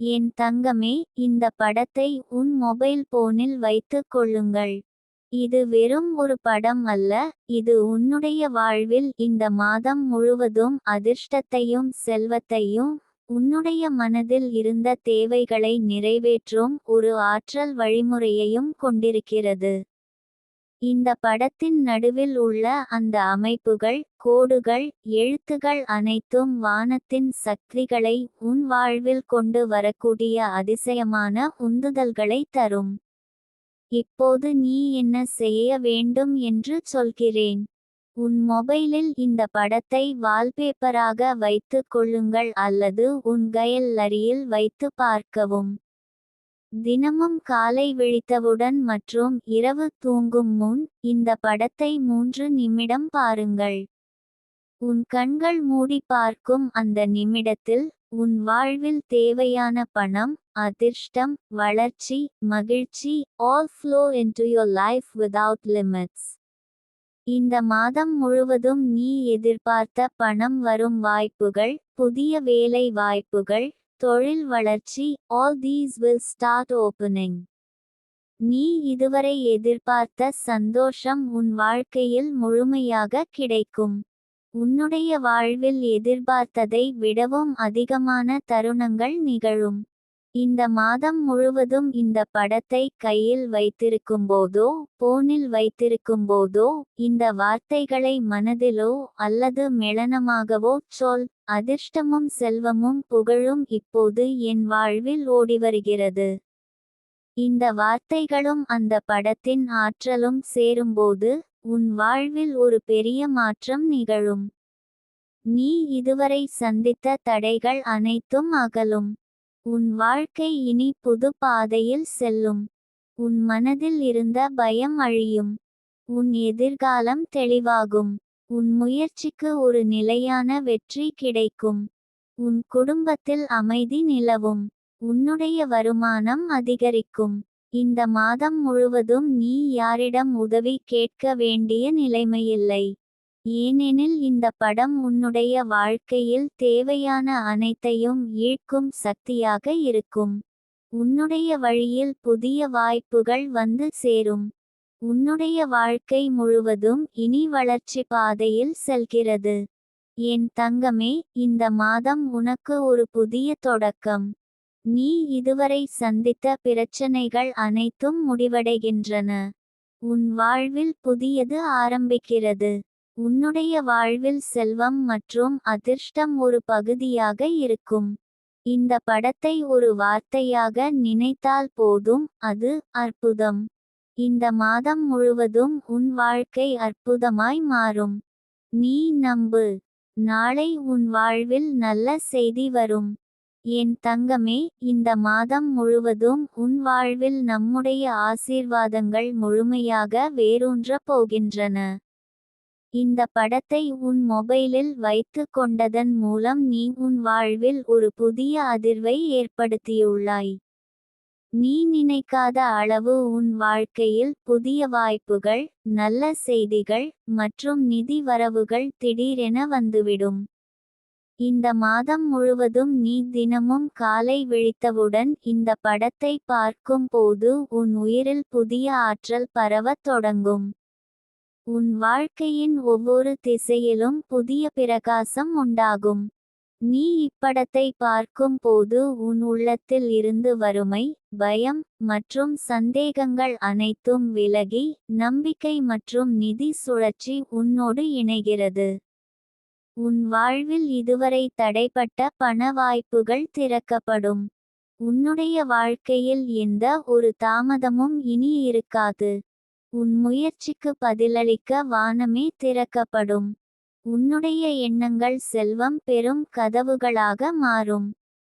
என் தங்கமே, இந்த படத்தை உன் மொபைல் போனில் வைத்துக் கொள்ளுங்கள். இது வெறும் ஒரு படம் அல்ல, இது உன்னுடைய வாழ்வில் இந்த மாதம் முழுவதும் அதிர்ஷ்டத்தையும் செல்வத்தையும், உன்னுடைய மனதில் இருந்த தேவைகளை நிறைவேற்றும் ஒரு ஆற்றல் வழிமுறையையும் கொண்டிருக்கிறது. இந்த படத்தின் நடுவில் உள்ள அந்த அமைப்புகள், கோடுகள், எழுத்துகள் அனைத்தும் வானத்தின் சக்திகளை உன் வாழ்வில் கொண்டு வரக்கூடிய அதிசயமான உந்துதல்களை தரும். இப்போது நீ என்ன செய்ய வேண்டும் என்று சொல்கிறேன். உன் மொபைலில் இந்த படத்தை வால்பேப்பராக வைத்துக் கொள்ளுங்கள் அல்லது உன் கேலரியில் வைத்து பார்க்கவும். தினமும் காலை விழித்தவுடன் மற்றும் இரவு தூங்கும் முன் இந்த படத்தை 3 நிமிடம் பாருங்கள். உன் கண்கள் மூடி பார்க்கும் அந்த நிமிடத்தில் உன் வாழ்வில் தேவையான பணம், அதிர்ஷ்டம், வளர்ச்சி, மகிழ்ச்சி all flow into your life without limits. இந்த மாதம் முழுவதும் நீ எதிர்பார்த்த பணம் வரும் வாய்ப்புகள், புதிய வேலை வாய்ப்புகள், தொழில் வளர்ச்சி all these will start opening. நீ இதுவரை எதிர்பார்த்த சந்தோஷம் உன் வாழ்க்கையில் முழுமையாக கிடைக்கும். உன்னுடைய வாழ்வில் எதிர்பார்த்ததை விடவும் அதிகமான தருணங்கள் நிகழும். இந்த மாதம் முழுவதும் இந்த படத்தை கையில் வைத்திருக்கும்போதோ போனில் வைத்திருக்கும்போதோ இந்த வார்த்தைகளை மனதிலோ அல்லது மெளனமாகவோ சொல். அதிர்ஷ்டமும் செல்வமும் புகழும் இப்போது என் வாழ்வில் ஓடிவருகிறது. இந்த வார்த்தைகளும் அந்த படத்தின் ஆற்றலும் சேரும்போது உன் வாழ்வில் ஒரு பெரிய மாற்றம் நிகழும். நீ இதுவரை சந்தித்த தடைகள் அனைத்தும் அகலும். உன் வாழ்க்கை இனி புது பாதையில் செல்லும். உன் மனதில் இருந்த பயம் அழியும். உன் எதிர்காலம் தெளிவாகும். உன் முயற்சிக்கு ஒரு நிலையான வெற்றி கிடைக்கும். உன் குடும்பத்தில் அமைதி நிலவும். உன்னுடைய வருமானம் அதிகரிக்கும். இந்த மாதம் முழுவதும் நீ யாரிடம் உதவி கேட்க வேண்டிய நிலைமையில்லை. ஏனெனில் இந்த படம் உன்னுடைய வாழ்க்கையில் தேவையான அனைத்தையும் ஈர்க்கும் சக்தியாக இருக்கும். உன்னுடைய வழியில் புதிய வாய்ப்புகள் வந்து சேரும். உன்னுடைய வாழ்க்கை முழுவதும் இனி வளர்ச்சி பாதையில் செல்கிறது. என் தங்கமே, இந்த மாதம் உனக்கு ஒரு புதிய தொடக்கம். நீ இதுவரை சந்தித்த பிரச்சனைகள் அனைத்தும் முடிவடைகின்றன. உன் வாழ்வில் புதியது ஆரம்பிக்கிறது. உன்னுடைய வாழ்வில் செல்வம் மற்றும் அதிர்ஷ்டம் ஒரு பகுதியாக இருக்கும். இந்த படத்தை ஒரு வார்த்தையாக நினைத்தால் போதும், அது அற்புதம். இந்த மாதம் முழுவதும் உன் வாழ்க்கை அற்புதமாய் மாறும். நீ நம்பு. நாளை உன் வாழ்வில் நல்ல செய்தி வரும். என் தங்கமே, இந்த மாதம் முழுவதும் உன் வாழ்வில் நம்முடைய ஆசீர்வாதங்கள் முழுமையாக வேரூன்றப் போகின்றன. இந்த படத்தை உன் மொபைலில் வைத்து கொண்டதன் மூலம் நீ உன் வாழ்வில் ஒரு புதிய அதிர்வை ஏற்படுத்தியுள்ளாய். நீ நினைக்காத அளவு உன் வாழ்க்கையில் புதிய வாய்ப்புகள், நல்ல செய்திகள் மற்றும் நிதி வரவுகள் திடீரென வந்துவிடும். இந்த மாதம் முழுவதும் நீ தினமும் காலை விழித்தவுடன் இந்த படத்தை பார்க்கும் போது உன் உயிரில் புதிய ஆற்றல் பரவத் தொடங்கும். உன் வாழ்க்கையின் ஒவ்வொரு திசையிலும் புதிய பிரகாசம் உண்டாகும். நீ இப்படத்தை பார்க்கும் போது உன் உள்ளத்தில் இருந்து வறுமை, பயம் மற்றும் சந்தேகங்கள் அனைத்தும் விலகி, நம்பிக்கை மற்றும் நிதி சுழற்சி உன்னோடு இணைகிறது. உன் வாழ்வில் இதுவரை தடைப்பட்ட பண வாய்ப்புகள் திறக்கப்படும். உன்னுடைய வாழ்க்கையில் எந்த ஒரு தாமதமும் இனி இருக்காது. உன் முயற்சிக்கு பதிலளிக்க வானமே திறக்கப்படும். உன்னுடைய எண்ணங்கள் செல்வம் பெறும் கதவுகளாக மாறும்.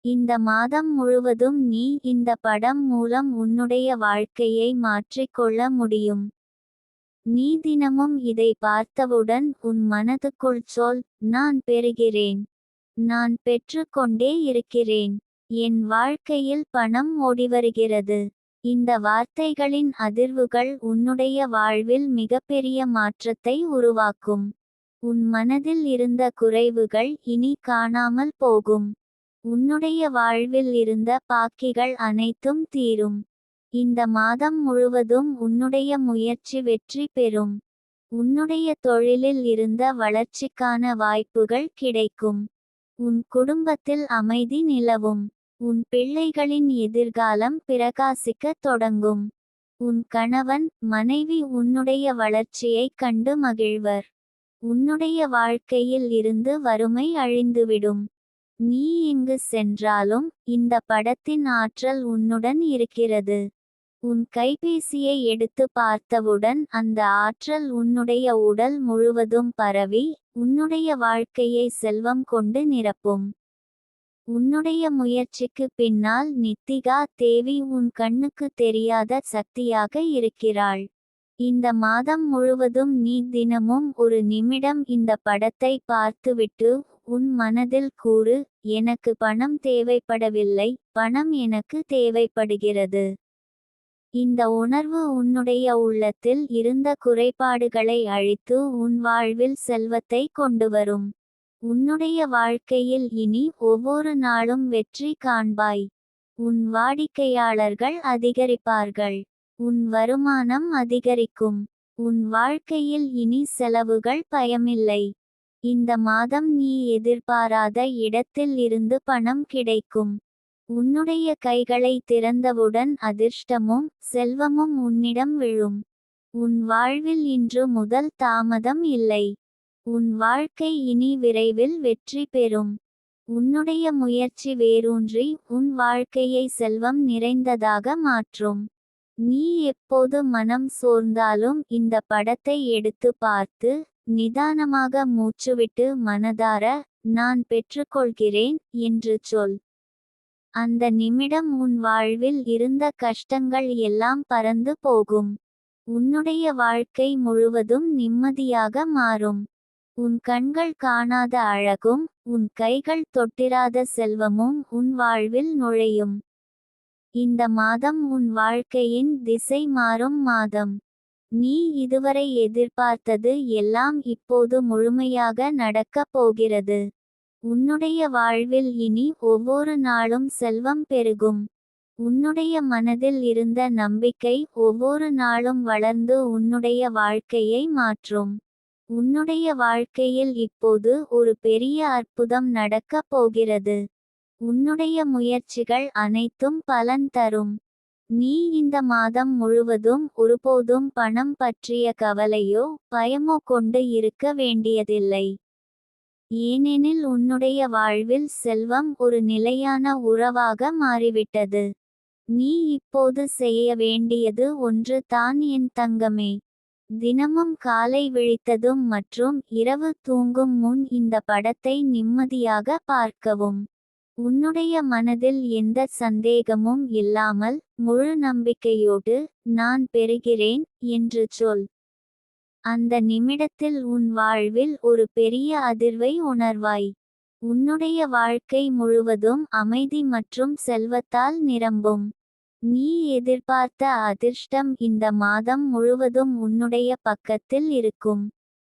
இந்த மாதம் முழுவதும் நீ இந்த படம் மூலம் உன்னுடைய வாழ்க்கையை மாற்றிக்கொள்ள முடியும். நீ தினமும் இதை பார்த்தவுடன் உன் மனதுக்குள் சொல், நான் பெறுகிறேன். நான் பெற்றுக்கொண்டே இருக்கிறேன். என் வாழ்க்கையில் பணம் ஓடிவருகிறது. இந்த வார்த்தைகளின் அதிர்வுகள் உன்னுடைய வாழ்வில் மிகப்பெரிய மாற்றத்தை உருவாக்கும். உன் மனதில் இருந்த குறைவுகள் இனி காணாமல் போகும். உன்னுடைய வாழ்வில் இருந்த பாக்கிகள் அனைத்தும் தீரும். இந்த மாதம் முழுவதும் உன்னுடைய முயற்சி வெற்றி பெறும். உன்னுடைய தொழிலில் இருந்த வளர்ச்சிக்கான வாய்ப்புகள் கிடைக்கும். உன் குடும்பத்தில் அமைதி நிலவும். உன் பிள்ளைகளின் எதிர்காலம் பிரகாசிக்கத் தொடங்கும். உன் கணவன் மனைவி உன்னுடைய வளர்ச்சியைக் கண்டு மகிழ்வர். உன்னுடைய வாழ்க்கையில் இருந்து வறுமை அழிந்துவிடும். நீ எங்கு சென்றாலும் இந்த படத்தின் ஆற்றல் உன்னுடன் இருக்கிறது. உன் கைபேசியை எடுத்து பார்த்தவுடன் அந்த ஆற்றல் உன்னுடைய உடல் முழுவதும் பரவி உன்னுடைய வாழ்க்கையை செல்வம் கொண்டு நிரப்பும். உன்னுடைய முயற்சிக்கு பின்னால் நித்திகா தேவி உன் கண்ணுக்கு தெரியாத சக்தியாக இருக்கிறாள். இந்த மாதம் முழுவதும் நீ தினமும் ஒரு நிமிடம் இந்த படத்தை பார்த்துவிட்டு உன் மனதில் கூறு, எனக்கு பணம் தேவைப்படவில்லை, பணம் எனக்கு தேவைப்படுகிறது. இந்த உணர்வு உன்னுடைய உள்ளத்தில் இருந்த குறைபாடுகளை அழித்து உன் வாழ்வில் செல்வத்தை கொண்டுவரும். உன்னுடைய வாழ்க்கையில் இனி ஒவ்வொரு நாளும் வெற்றி காண்பாய். உன் வாடிக்கையாளர்கள் அதிகரிப்பார்கள். உன் வருமானம் அதிகரிக்கும். உன் வாழ்க்கையில் இனி செலவுகள் பயமில்லை. இந்த மாதம் நீ எதிர்பாராத இடத்தில் இருந்து பணம் கிடைக்கும். உன்னுடைய கைகளை திறந்தவுடன் அதிர்ஷ்டமும் செல்வமும் உன்னிடம் விழும். உன் வாழ்வில் இன்று முதல் தாமதம் இல்லை. உன் வாழ்க்கை இனி விரைவில் வெற்றி பெறும். உன்னுடைய முயற்சி வேரூன்றி உன் வாழ்க்கையை செல்வம் நிறைந்ததாக மாற்றும். நீ எப்போது மனம் சோர்ந்தாலும் இந்த படத்தை எடுத்து பார்த்து நிதானமாக மூச்சுவிட்டு மனதார நான் பெற்றுக்கொள்கிறேன் என்று சொல். அந்த நிமிடம் உன் வாழ்வில் இருந்த கஷ்டங்கள் எல்லாம் பறந்து போகும். உன்னுடைய வாழ்க்கை முழுவதும் நிம்மதியாக மாறும். உன் கண்கள் காணாத அழகும் உன் கைகள் தொட்டிராத செல்வமும் உன் வாழ்வில் நுழையும். இந்த மாதம் உன் வாழ்க்கையின் திசை மாறும் மாதம். நீ இதுவரை எதிர்பார்த்தது எல்லாம் இப்போது முழுமையாக நடக்கப் போகிறது. உன்னுடைய வாழ்வில் இனி ஒவ்வொரு நாளும் செல்வம் பெருகும். உன்னுடைய மனதில் இருந்த நம்பிக்கை ஒவ்வொரு நாளும் வளர்ந்து உன்னுடைய வாழ்க்கையை மாற்றும். உன்னுடைய வாழ்க்கையில் இப்போது ஒரு பெரிய அற்புதம் நடக்கப் போகிறது. உன்னுடைய முயற்சிகள் அனைத்தும் பலன் தரும். நீ இந்த மாதம் முழுவதும் ஒருபோதும் பணம் பற்றிய கவலையோ பயமோ கொண்டு இருக்க வேண்டியதில்லை. ஏனெனில் உன்னுடைய வாழ்வில் செல்வம் ஒரு நிலையான உறவாக மாறிவிட்டது. நீ இப்போது செய்ய வேண்டியது ஒன்று தான் என் தங்கமே. தினமும் காலை விழித்ததும் மற்றும் இரவு தூங்கும் முன் இந்த படத்தை நிம்மதியாக பார்க்கவும். உன்னுடைய மனதில் எந்த சந்தேகமும் இல்லாமல் முழு நம்பிக்கையோடு நான் பெறுகிறேன் என்று சொல். அந்த நிமிடத்தில் உன் வாழ்வில் ஒரு பெரிய அதிர்வை உணர்வாய். உன்னுடைய வாழ்க்கை முழுவதும் அமைதி மற்றும் செல்வத்தால் நிரம்பும். நீ எதிர்பார்த்த அதிர்ஷ்டம் இந்த மாதம் முழுவதும் உன்னுடைய பக்கத்தில் இருக்கும்.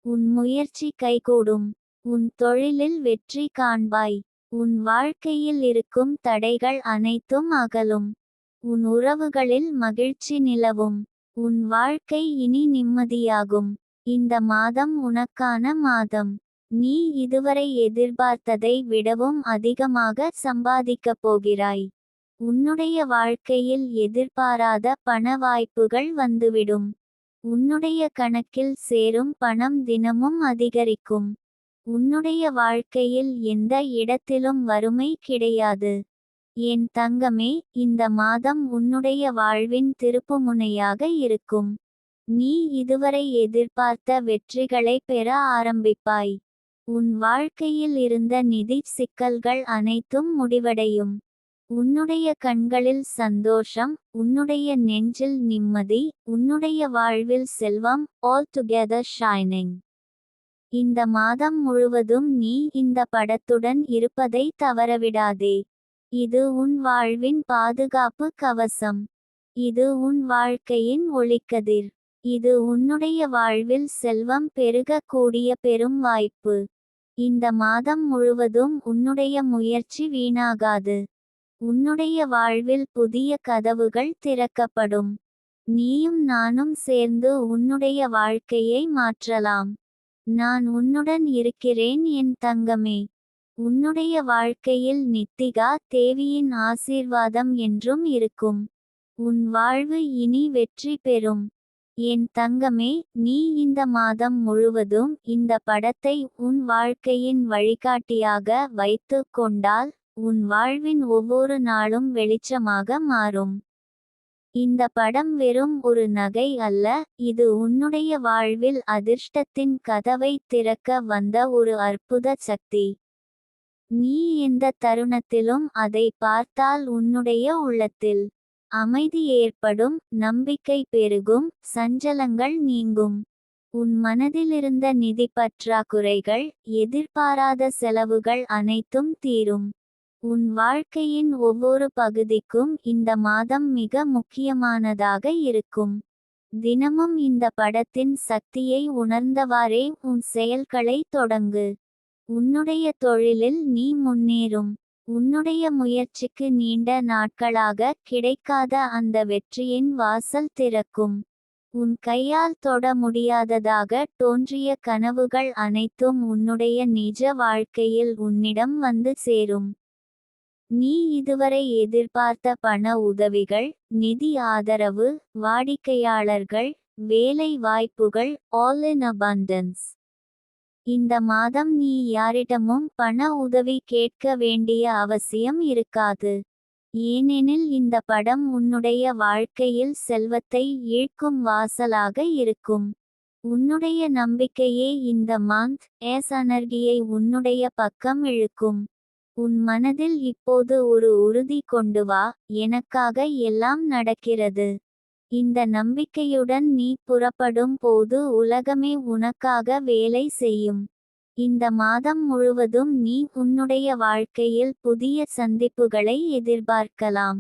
உன் முயற்சி கைகூடும். உன் தொழிலில் வெற்றி காண்பாய். உன் வாழ்க்கையில் இருக்கும் தடைகள் அனைத்தும் அகலும். உன் உறவுகளில் மகிழ்ச்சி நிலவும். உன் வாழ்க்கை இனி நிம்மதியாகும். இந்த மாதம் உனக்கான மாதம். நீ இதுவரை எதிர்பார்த்ததை விடவும் அதிகமாக சம்பாதிக்கப் போகிறாய். உன்னுடைய வாழ்க்கையில் எதிர்பாராத பண வாய்ப்புகள் வந்துவிடும். உன்னுடைய கணக்கில் சேரும் பணம் தினமும் அதிகரிக்கும். உன்னுடைய வாழ்க்கையில் எந்த இடத்திலும் வறுமை கிடையாது. என் தங்கமே, இந்த மாதம் உன்னுடைய வாழ்வின் திருப்புமுனையாக இருக்கும். நீ இதுவரை எதிர்பார்த்த வெற்றிகளை பெற ஆரம்பிப்பாய். உன் வாழ்க்கையில் இருந்த நிதி சிக்கல்கள் அனைத்தும் முடிவடையும். உன்னுடைய கண்களில் சந்தோஷம், உன்னுடைய நெஞ்சில் நிம்மதி, உன்னுடைய வாழ்வில் செல்வம், all together shining. இந்த மாதம் முழுவதும் நீ இந்த படத்துடன் இருப்பதை தவறவிடாதே. இது உன் வாழ்வின் பாதுகாப்பு கவசம். இது உன் வாழ்க்கையின் ஒளிக்கதிர். இது உன்னுடைய வாழ்வில் செல்வம் பெருகக்கூடிய பெரும் வாய்ப்பு. இந்த மாதம் முழுவதும் உன்னுடைய முயற்சி வீணாகாது. உன்னுடைய வாழ்வில் புதிய கதவுகள் திறக்கப்படும். நீயும் நானும் சேர்ந்து உன்னுடைய வாழ்க்கையை மாற்றலாம். நான் உன்னுடன் இருக்கிறேன் என் தங்கமே. உன்னுடைய வாழ்க்கையில் நித்திகா தேவியின் ஆசீர்வாதம் என்றும் இருக்கும். உன் வாழ்வு இனி வெற்றி பெறும். என் தங்கமே, நீ இந்த மாதம் முழுவதும் இந்த படத்தை உன் வாழ்க்கையின் வழிகாட்டியாக வைத்து கொண்டால் உன் வாழ்வின் ஒவ்வொரு நாளும் வெளிச்சமாக மாறும். இந்த படம் வெறும் ஒரு நகை அல்ல, இது உன்னுடைய வாழ்வில் அதிர்ஷ்டத்தின் கதவை திறக்க வந்த ஒரு அற்புத சக்தி. நீ எந்த தருணத்திலும் அதை பார்த்தால் உன்னுடைய உள்ளத்தில் அமைதி ஏற்படும், நம்பிக்கை பெருகும், சஞ்சலங்கள் நீங்கும். உன் மனதிலிருந்த நிதி பற்றாக்குறைகள், எதிர்பாராத செலவுகள் அனைத்தும் தீரும். உன் வாழ்க்கையின் ஒவ்வொரு பகுதிக்கும் இந்த மாதம் மிக முக்கியமானதாக இருக்கும். தினமும் இந்த படத்தின் சக்தியை உணர்ந்தவாறே உன் செயல்களை தொடங்கு. உன்னுடைய தொழிலில் நீ முன்னேறும். உன்னுடைய முயற்சிக்கு நீண்ட நாட்களாக கிடைக்காத அந்த வெற்றியின் வாசல் திறக்கும். உன் கையால் தொட முடியாததாக தோன்றிய கனவுகள் அனைத்தும் உன்னுடைய நிஜ வாழ்க்கையில் உன்னிடம் வந்து சேரும். நீ இதுவரை எதிர்பார்த்த பண உதவிகள், நிதி ஆதரவு, வாடிக்கையாளர்கள், வேலை வாய்ப்புகள், all in abundance. இந்த மாதம் நீ யாரிடமும் பண உதவி கேட்க வேண்டிய அவசியம் இருக்காது. ஏனெனில் இந்த படம் உன்னுடைய வாழ்க்கையில் செல்வத்தை ஈர்க்கும் வாசலாக இருக்கும். உன்னுடைய நம்பிக்கையே இந்த மந்த் எனர்ஜியை உன்னுடைய பக்கம் இழுக்கும். உன் மனதில் இப்போது ஒரு உறுதி கொண்டு வா, எனக்காக எல்லாம் நடக்கிறது. இந்த நம்பிக்கையுடன் நீ புறப்படும் போது உலகமே உனக்காக வேலை செய்யும். இந்த மாதம் முழுவதும் நீ உன்னுடைய வாழ்க்கையில் புதிய சந்திப்புகளை எதிர்பார்க்கலாம்.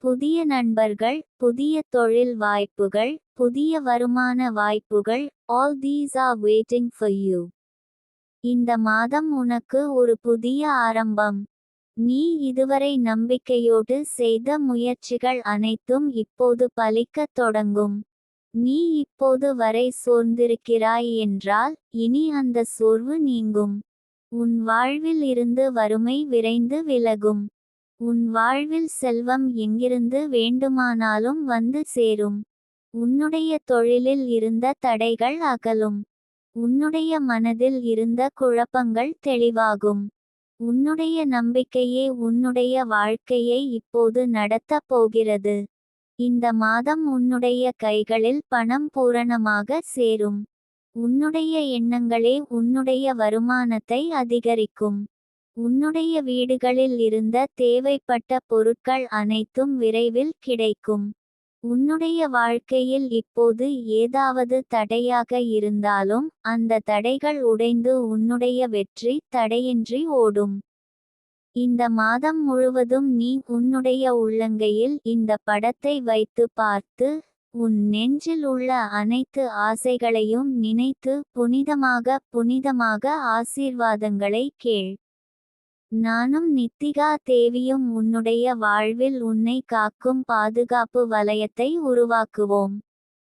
புதிய நண்பர்கள், புதிய தொழில் வாய்ப்புகள், புதிய வருமான வாய்ப்புகள், all these are waiting for you. இந்த மாதம் உனக்கு ஒரு புதிய ஆரம்பம். நீ இதுவரை நம்பிக்கையோடு செய்த முயற்சிகள் அனைத்தும் இப்போது பலிக்கத் தொடங்கும். நீ இப்போது வரை சோர்ந்திருக்கிறாய் என்றால் இனி அந்த சோர்வு நீங்கும். உன் வாழ்வில் இருந்து வறுமை விரைந்து விலகும். உன் வாழ்வில் செல்வம் எங்கிருந்து வேண்டுமானாலும் வந்து சேரும். உன்னுடைய தொழிலில் இருந்த தடைகள் அகலும். உன்னுடைய மனதில் இருந்த குழப்பங்கள் தெளிவாகும். உன்னுடைய நம்பிக்கையே உன்னுடைய வாழ்க்கையை இப்போது நடத்தப் போகிறது. இந்த மாதம் உன்னுடைய கைகளில் பணம் பூரணமாக சேரும். உன்னுடைய எண்ணங்களே உன்னுடைய வருமானத்தை அதிகரிக்கும். உன்னுடைய வீடுகளில் இருந்த தேவைப்பட்ட பொருட்கள் அனைத்தும் விரைவில் கிடைக்கும். உன்னுடைய வாழ்க்கையில் இப்போது ஏதாவது தடையாக இருந்தாலும் அந்த தடைகள் உடைந்து உன்னுடைய வெற்றி தடையின்றி ஓடும். இந்த மாதம் முழுவதும் நீ உன்னுடைய உள்ளங்கையில் இந்த படத்தை வைத்து பார்த்து உன் நெஞ்சில் உள்ள அனைத்து ஆசைகளையும் நினைத்து புனிதமாக ஆசீர்வாதங்களை கேள். நானும் நித்திகா தேவியும் உன்னுடைய வாழ்வில் உன்னை காக்கும் பாதுகாப்பு வலயத்தை உருவாக்குவோம்.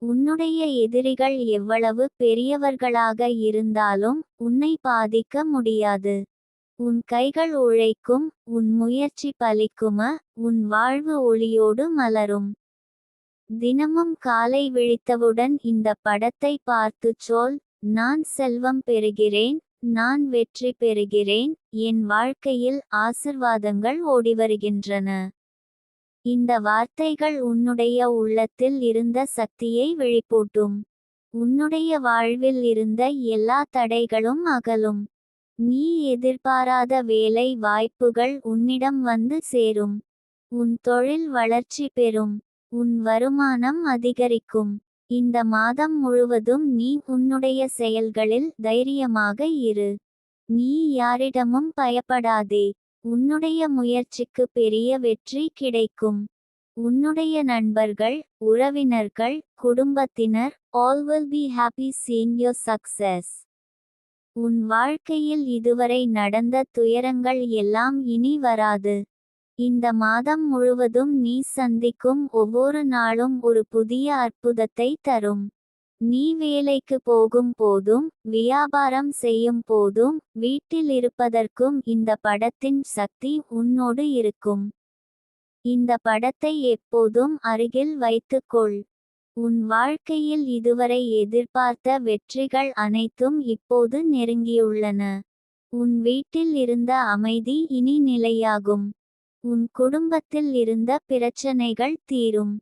உன்னுடைய எதிரிகள் எவ்வளவு பெரியவர்களாக இருந்தாலும் உன்னை பாதிக்க முடியாது. உன் கைகள் உழைக்கும், உன் முயற்சி பலிக்கும, உன் வாழ்வு ஒளியோடு மலரும். தினமும் காலை விழித்தவுடன் இந்த படத்தை பார்த்துச் சொல், நான் செல்வம் பெறுகிறேன், நான் வெற்றி பெறுகிறேன், என் வாழ்க்கையில் ஆசிர்வாதங்கள் ஓடிவருகின்றன. இந்த வார்த்தைகள் உன்னுடைய உள்ளத்தில் இருந்த சக்தியை வெளிப்பூட்டும். உன்னுடைய வாழ்வில் இருந்த எல்லா தடைகளும் அகலும். நீ எதிர்பாராத வேலை வாய்ப்புகள் உன்னிடம் வந்து சேரும். உன் தொழில் வளர்ச்சி பெறும். உன் வருமானம் அதிகரிக்கும். இந்த மாதம் முழுவதும் நீ உன்னுடைய செயல்களில் தைரியமாக இரு. நீ யாரிடமும் பயப்படாதே. உன்னுடைய முயற்சிக்கு பெரிய வெற்றி கிடைக்கும். உன்னுடைய நண்பர்கள், உறவினர்கள், குடும்பத்தினர் all will be happy seeing your success. உன் வாழ்க்கையில் இதுவரை நடந்த துயரங்கள் எல்லாம் இனி வராது. இந்த மாதம் முழுவதும் நீ சந்திக்கும் ஒவ்வொரு நாளும் ஒரு புதிய அற்புதத்தை தரும். நீ வேலைக்கு போகும் போதும் வியாபாரம் செய்யும் போதும் வீட்டில் இருப்பதற்கும் இந்த படத்தின் சக்தி உன்னோடு இருக்கும். இந்த படத்தை எப்போதும் அருகில் வைத்துக்கொள். உன் வாழ்க்கையில் இதுவரை எதிர்பார்த்த வெற்றிகள் அனைத்தும் இப்போது நெருங்கியுள்ளன. உன் வீட்டில் இருந்த அமைதி இனி நிலையாகும். உன் குடும்பத்தில் இருந்த பிரச்சனைகள் தீரும்.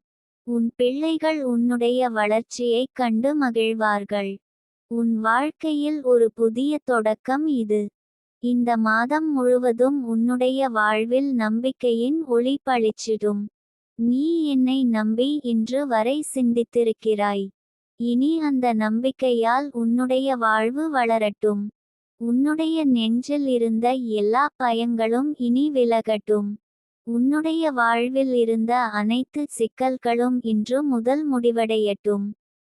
உன் பிள்ளைகள் உன்னுடைய வளர்ச்சியைக் கண்டு மகிழ்வார்கள். உன் வாழ்க்கையில் ஒரு புதிய தொடக்கம் இது. இந்த மாதம் முழுவதும் உன்னுடைய வாழ்வில் நம்பிக்கையின் ஒளி பளிச்சிடும். நீ என்னை நம்பி இன்று வரை சிந்தித்திருக்கிறாய். இனி அந்த நம்பிக்கையால் உன்னுடைய வாழ்வு வளரட்டும். உன்னுடைய நெஞ்சில் இருந்த எல்லா பயங்களும் இனி விலகட்டும். உன்னுடைய வாழ்வில் இருந்த அனைத்து சிக்கல்களும் இன்று முதல் முடிவடையட்டும்.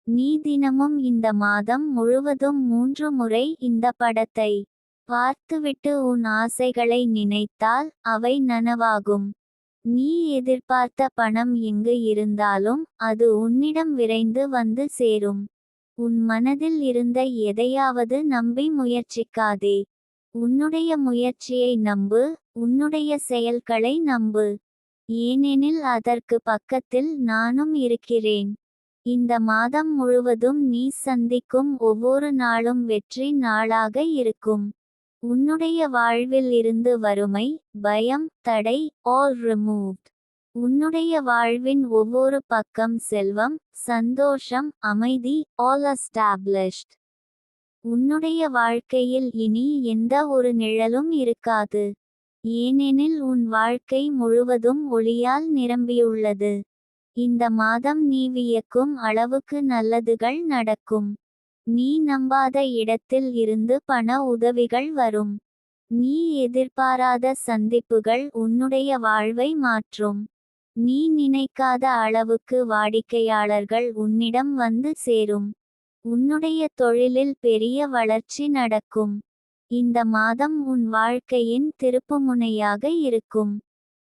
நீ தினமும் இந்த மாதம் முழுவதும் 3 முறை இந்த படத்தை பார்த்துவிட்டு உன் ஆசைகளை நினைத்தால் அவை நனவாகும். நீ எதிர்பார்த்த பணம் எங்கு இருந்தாலும் அது உன்னிடம் விரைந்து வந்து சேரும். உன் மனதில் இருந்த எதையாவது நம்பி முயற்சிக்காதே. உன்னுடைய முயற்சியை நம்பு, உன்னுடைய செயல்களை நம்பு. ஏனெனில் அதற்கு பக்கத்தில் நானும் இருக்கிறேன். இந்த மாதம் முழுவதும் நீ சந்திக்கும் ஒவ்வொரு நாளும் வெற்றி நாளாக இருக்கும். உன்னுடைய வாழ்வில் இருந்து வறுமை, பயம், தடை all removed. உன்னுடைய வாழ்வின் ஒவ்வொரு பக்கம் செல்வம், சந்தோஷம், அமைதி all established. உன்னுடைய வாழ்க்கையில் இனி எந்த ஒரு நிழலும் இருக்காது. ஏனெனில் உன் வாழ்க்கை முழுவதும் ஒளியால் நிரம்பியுள்ளது. இந்த மாதம் நீ வியக்கும் அளவுக்கு நல்லதுகள் நடக்கும். நீ நம்பாத இடத்தில் இருந்து பண உதவிகள் வரும். நீ எதிர்பாராத சந்திப்புகள் உன்னுடைய வாழ்வை மாற்றும். நீ நினைக்காத அளவுக்கு வாடிக்கையாளர்கள் உன்னிடம் வந்து சேரும். உன்னுடைய தொழிலில் பெரிய வளர்ச்சி நடக்கும். இந்த மாதம் உன் வாழ்க்கையின் திருப்புமுனையாக இருக்கும்.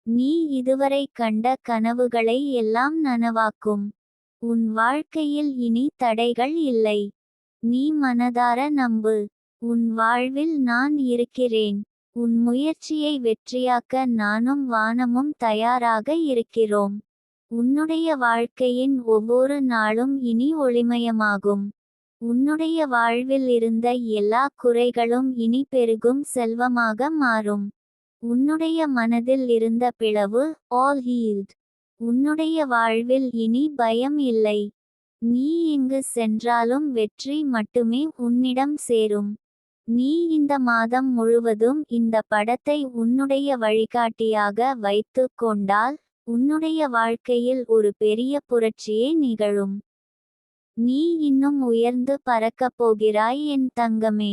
நீ இதுவரை கண்ட கனவுகளை எல்லாம் நனவாக்கும். உன் வாழ்க்கையில் இனி தடைகள் இல்லை. நீ மனதார நம்பு. உன் வாழ்வில் நான் இருக்கிறேன். உன் முயற்சியை வெற்றியாக்க நானும் வானமும் தயாராக இருக்கிறோம். உன்னுடைய வாழ்க்கையின் ஒவ்வொரு நாளும் இனி ஒளிமயமாகும். உன்னுடைய வாழ்வில் இருந்த எல்லா குறைகளும் இனி பெருகும் செல்வமாக மாறும். உன்னுடைய மனதில் இருந்த பிளவு all healed. உன்னுடைய வாழ்வில் இனி பயம் இல்லை. நீ எங்கு சென்றாலும் வெற்றி மட்டுமே உன்னிடம் சேரும். நீ இந்த மாதம் முழுவதும் இந்த படத்தை உன்னுடைய வழிகாட்டியாக வைத்து கொண்டால் உன்னுடைய வாழ்க்கையில் ஒரு பெரிய புரட்சியே நிகழும். நீ இன்னும் உயர்ந்து பறக்கப் போகிறாய் என் தங்கமே.